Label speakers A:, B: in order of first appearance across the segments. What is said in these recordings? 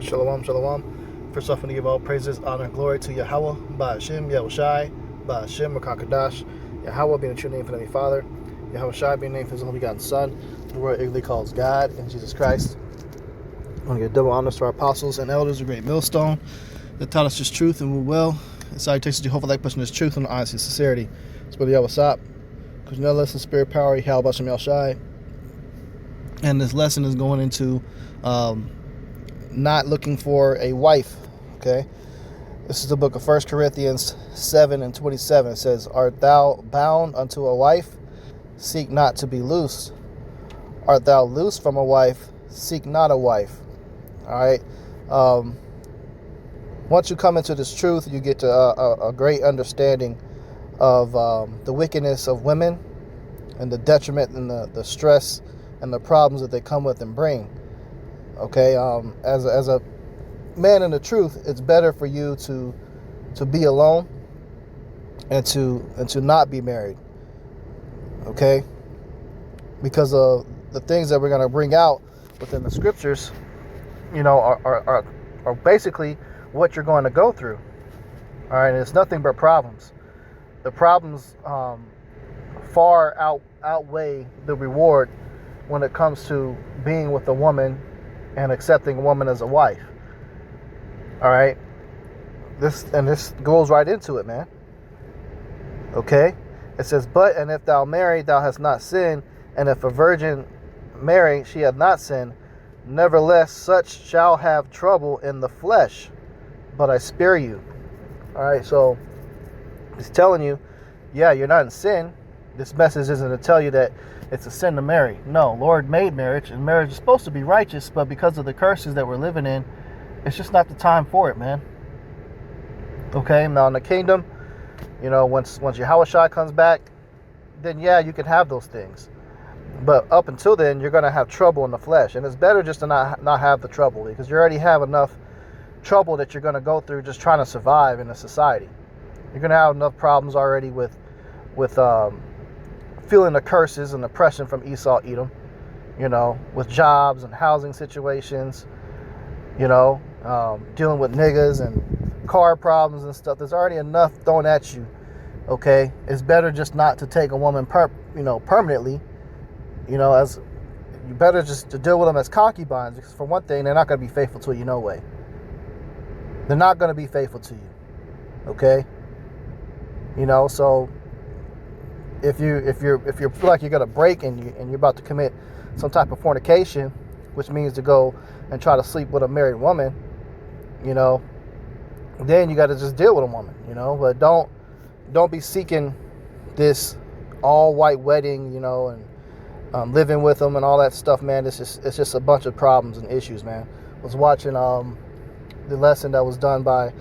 A: Shalom, shalom. First off, I want to give all praises, honor, and glory to Yahweh, Ba'ashem, Yahushai, Ba'ashem, Rakakadash, Yahweh being the true name for the Heavenly Father, Yahushai being the name for His only begotten Son, the world eagerly calls God, and Jesus Christ. I want to give double honors to our apostles and elders, a great millstone that taught us His truth and rule well. And salutations to Jehovah, like pushing His truth and honesty and sincerity. It's Brother Yahweh because no less than spirit power, Yahweh Ba'ashem Yahushai. And this lesson is going into not looking for a wife. Okay, this is the book of 1 Corinthians 7:27. It says, "Art thou bound unto a wife? Seek not to be loosed. Art thou loosed from a wife? Seek not a wife." All right. Once you come into this truth, you get to a great understanding of the wickedness of women and the detriment and the stress and the problems that they come with and bring. Okay, as a man in the truth, it's better for you to be alone and to not be married. Okay, because of the things that we're going to bring out within the scriptures, are basically what you're going to go through. All right, and it's nothing but problems. The problems far outweigh the reward when it comes to being with a woman and accepting a woman as a wife. All right, this goes right into it, man. Okay, it says, "But and if thou marry, thou hast not sinned, and if a virgin marry, she hath not sinned. Nevertheless, such shall have trouble in the flesh, but I spare you." All right, so it's telling you, yeah, you're not in sin. This message isn't to tell you that it's a sin to marry. No, Lord made marriage, and marriage is supposed to be righteous, but because of the curses that we're living in, it's just not the time for it, man. Okay, now in the kingdom, once Yahushua comes back, then yeah, you can have those things. But up until then, you're going to have trouble in the flesh, and it's better just to not have the trouble, because you already have enough trouble that you're going to go through just trying to survive in a society. You're going to have enough problems already with feeling the curses and oppression from Esau, Edom, with jobs and housing situations, dealing with niggas and car problems and stuff. There's already enough thrown at you. Okay, it's better just not to take a woman permanently. As you better just to deal with them as concubines, because for one thing, they're not going to be faithful to you no way. They're not going to be faithful to you. Okay, so if you feel like you're going to break and you're about to commit some type of fornication, which means to go and try to sleep with a married woman, then you got to just deal with a woman, but don't be seeking this all white wedding, and living with them and all that stuff, man. It's just a bunch of problems and issues, man. I was watching the lesson that was done by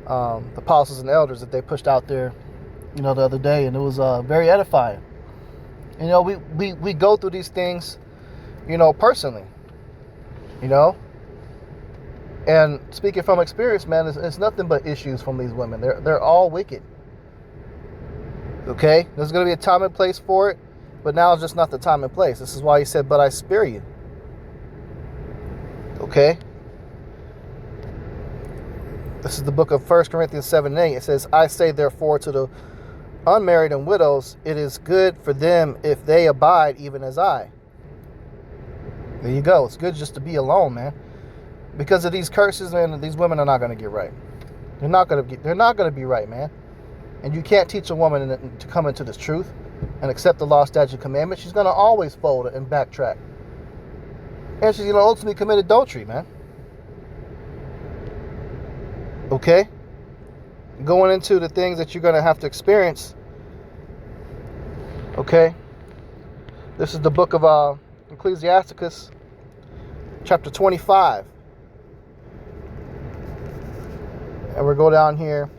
A: the apostles and elders that they pushed out there, the other day, and it was very edifying. We go through these things, personally, and speaking from experience, man, it's nothing but issues from these women. They're all wicked. Okay, there's going to be a time and place for it, but now it's just not the time and place. This is why he said, "But I spare you." Okay. This is the book of 1 Corinthians 7:8. It says, "I say therefore to the unmarried and widows, it is good for them if they abide even as I." There you go. It's good just to be alone, man. Because of these curses, man, these women are not going to get right. They're not going to be right, man. And you can't teach a woman to come into this truth and accept the law, statute, and commandment. She's going to always fold and backtrack. And she's going to ultimately commit adultery, man. Okay? Going into the things that you're going to have to experience. Okay? This is the book of Ecclesiasticus, chapter 25. And we'll go down here.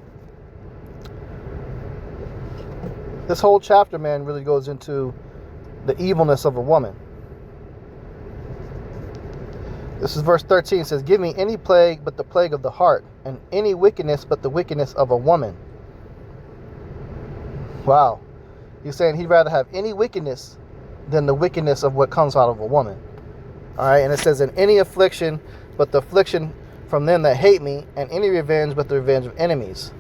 A: This whole chapter, man, really goes into the evilness of a woman. This is verse 13. It says, "Give me any plague but the plague of the heart, and any wickedness but the wickedness of a woman." Wow. He's saying he'd rather have any wickedness than the wickedness of what comes out of a woman. All right, and it says, "In any affliction but the affliction from them that hate me, and any revenge but the revenge of enemies.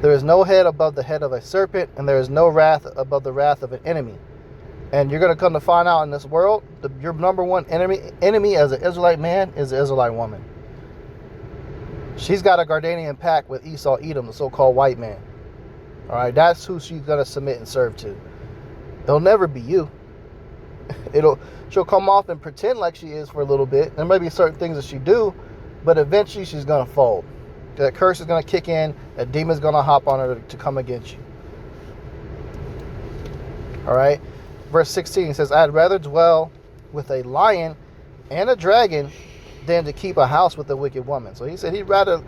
A: There is no head above the head of a serpent, and there is no wrath above the wrath of an enemy. And you're going to come to find out in this world, your number one enemy as an Israelite man is the Israelite woman. She's got a Gardanian pact with Esau Edom, the so-called white man. All right, that's who she's going to submit and serve to. It'll never be you. She'll come off and pretend like she is for a little bit. There may be certain things that she do, but eventually she's going to fold. That curse is going to kick in. That demon's going to hop on her to come against you. All right. Verse 16 says, I'd rather dwell with a lion and a dragon than to keep a house with a wicked woman. So he said he'd rather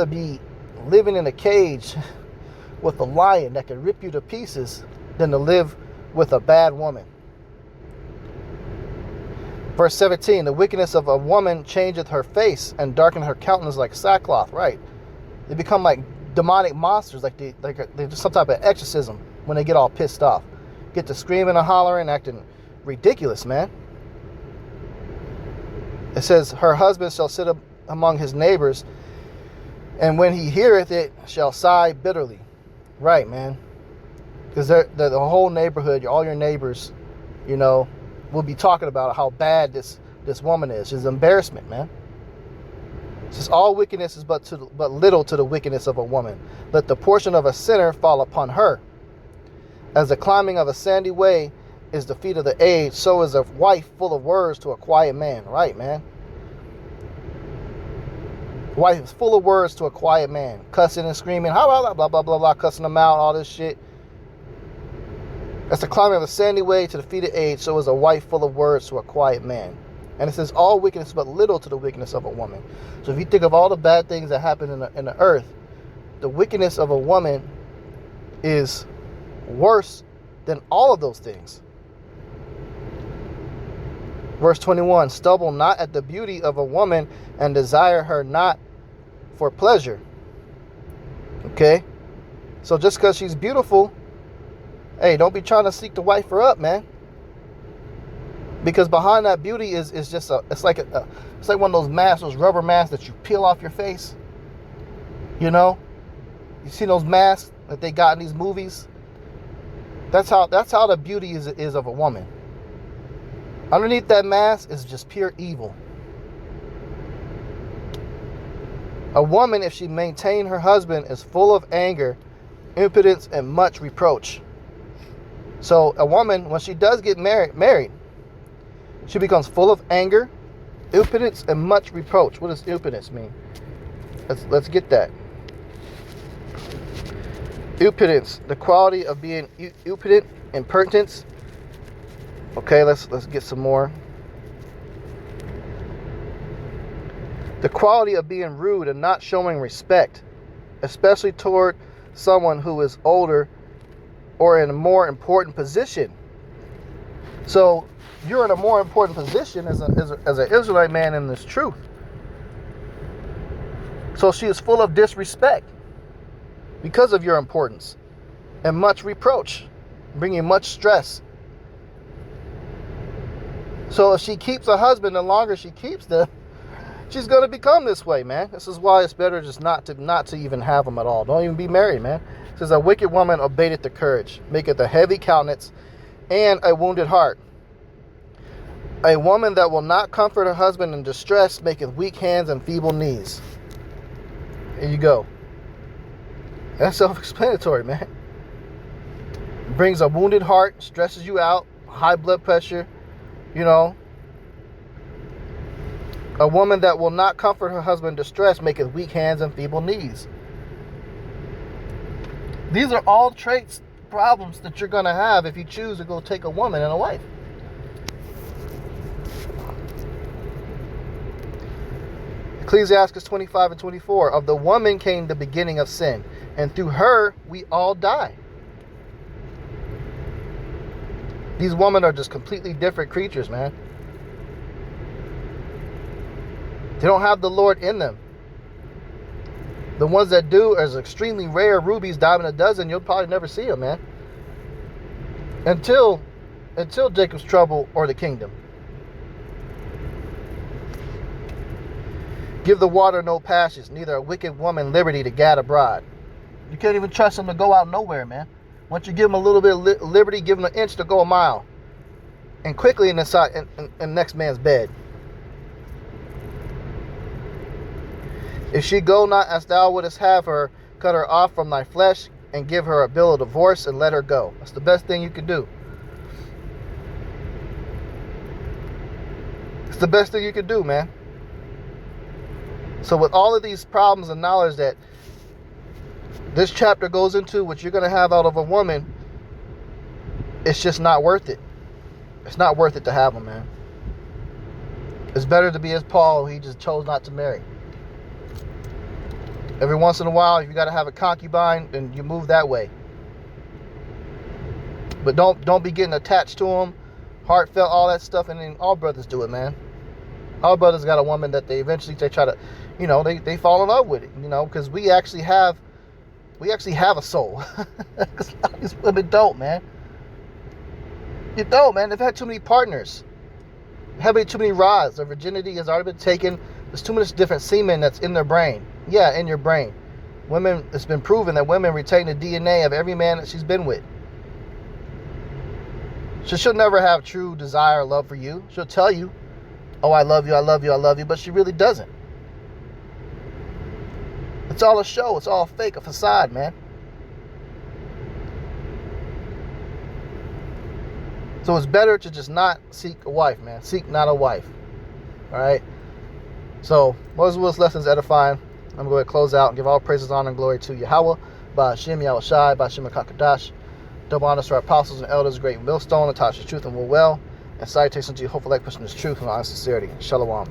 A: be living in a cage with a lion that could rip you to pieces than to live with a bad woman. Verse 17, the wickedness of a woman changeth her face and darkeneth her countenance like sackcloth. Right. They become like demonic monsters, like they do some type of exorcism when they get all pissed off. Get to screaming and hollering, acting ridiculous, man. It says, her husband shall sit up among his neighbors, and when he heareth it, shall sigh bitterly. Right, man. Because the whole neighborhood, all your neighbors, will be talking about how bad this woman is. She's an embarrassment, man. It says, all wickedness is but little to the wickedness of a woman. Let the portion of a sinner fall upon her. As the climbing of a sandy way is the feet of the aged, so is a wife full of words to a quiet man. Right, man. Wife is full of words to a quiet man. Cussing and screaming, blah, blah, blah, blah, blah, cussing them out, all this shit. That's the climbing of a sandy way to the feet of age, so is a wife full of words to a quiet man. And it says, all wickedness is but little to the wickedness of a woman. So if you think of all the bad things that happen in the earth, the wickedness of a woman is worse than all of those things. Verse 21, stumble not at the beauty of a woman, and desire her not for pleasure. Okay? So just because she's beautiful, hey, don't be trying to seek to wife her up, man. Because behind that beauty is just it's like one of those masks, those rubber masks that you peel off your face. You see those masks that they got in these movies? That's how the beauty is of a woman. Underneath that mask is just pure evil. A woman, if she maintain her husband, is full of anger, impudence, and much reproach. So a woman, when she does get married, she becomes full of anger, impudence, and much reproach. What does impudence mean? Let's get that. Impudence, the quality of being impudent, impertinence. Okay, let's get some more. The quality of being rude and not showing respect, especially toward someone who is older or in a more important position. So you're in a more important position as an Israelite man in this truth. So she is full of disrespect because of your importance and much reproach, bringing much stress. So if she keeps a husband, the longer she keeps them, she's going to become this way, man. This is why it's better just not to even have them at all. Don't even be married, man. It says, a wicked woman abateth the courage, maketh a heavy countenance, and a wounded heart. A woman that will not comfort her husband in distress maketh weak hands and feeble knees. There you go. That's self-explanatory, man. Brings a wounded heart, stresses you out, high blood pressure, A woman that will not comfort her husband in distress maketh weak hands and feeble knees. These are all traits, problems that you're going to have if you choose to go take a woman and a wife. Ecclesiastes 25 and 24. Of the woman came the beginning of sin, and through her we all die. These women are just completely different creatures, man. They don't have the Lord in them. The ones that do are extremely rare, rubies, diamond a dozen. You'll probably never see them, man. Until Jacob's trouble or the kingdom. Give the water no passage, neither a wicked woman liberty to gad abroad. You can't even trust them to go out nowhere, man. Once you give them a little bit of liberty, give them an inch to go a mile. And quickly in the next man's bed. If she go not as thou wouldest have her, cut her off from thy flesh, and give her a bill of divorce, and let her go. That's the best thing you can do. It's the best thing you can do, man. So with all of these problems and knowledge that this chapter goes into, what you're going to have out of a woman, it's just not worth it. It's not worth it to have them, man. It's better to be as Paul, who he just chose not to marry. Every once in a while, if you got to have a concubine, then you move that way. But don't be getting attached to them, heartfelt, all that stuff. And then all brothers do it, man. All brothers got a woman that they try to, they fall in love with it, because we actually have a soul. Because a lot of these women don't, man. You don't, man. They've had too many partners. Having too many rods. Their virginity has already been taken. There's too much different semen that's in their brain. Yeah, in your brain. Women, it's been proven that women retain the DNA of every man that she's been with. So she'll never have true desire or love for you. She'll tell you, oh, I love you, I love you, I love you, but she really doesn't. It's all a show. It's all fake, a facade, man. So it's better to just not seek a wife, man. Seek not a wife. All right? So, Moses Willis Lessons edifying. I'm going to close out and give all praises, honor, and glory to Yahweh, by Hashem Yahushai, by Hashem HaKadosh. Double honors to our apostles and elders, great millstone, that taught us truth and will well. And salutations to you, hopeful like pushing this truth and honest sincerity. Shalom.